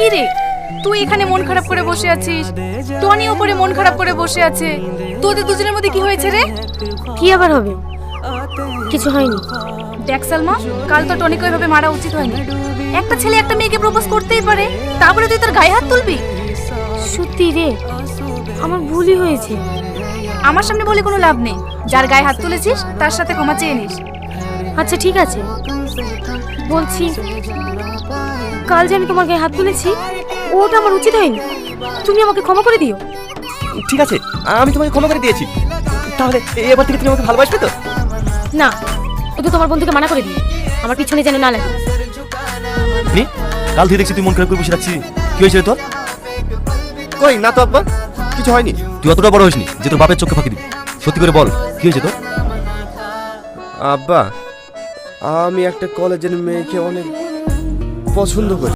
কি রে, তুই এখানে মন খারাপ করে বসে আছিস, টনি ওপরে মন খারাপ করে বসে আছে, তোদের দুজনের মধ্যে কি হয়েছে রে? কি আবার হবে? কিছু হয়নি। দেখ সালমা, কাল তো টনিকে ওইভাবে মারা উচিত হয়নি। একটা ছেলে একটা মেয়েকে প্রপোজ করতেই পারে, তারপরে তুই তার গায়ে হাত তুলবি? সত্যি রে, আমার ভুলই হয়েছে। আমার সামনে বলে কোনো লাভ নেই, যার গায়ে হাত তুলেছিস তার সাথে ক্ষমা চেয়ে নিস। আচ্ছা ঠিক আছে, বলছি কাল যে আমি তোমার গায়ে হাত তুলেছি ওটা আমার উচিত হয়নি, তুমি আমাকে ক্ষমা করে দিও। ঠিক আছে, আমি তোমাকে ক্ষমা করে দিয়েছি। তাহলে এবার থেকে তুমি আমাকে ভালোবাসবে তো? না, শুধু তোমার বন্ধুকে মানা করে দিও, আমার পিছনে যেন না লাগে। নি কাল থেকে দেখছি তুই মন খারাপ করে বসে রাখছিস, কি হয়েছে রে তোর? কই না তো আব্বা, কিছু হয়নি। তুই অতটা বড় হইসনি যে তোর বাপের চোখে ফাঁকি দিবি। সত্যি করে বল, কি হয়েছে তোর? আব্বা, আমি একটা কলেজের মেয়েকে অনেক পছন্দ করি।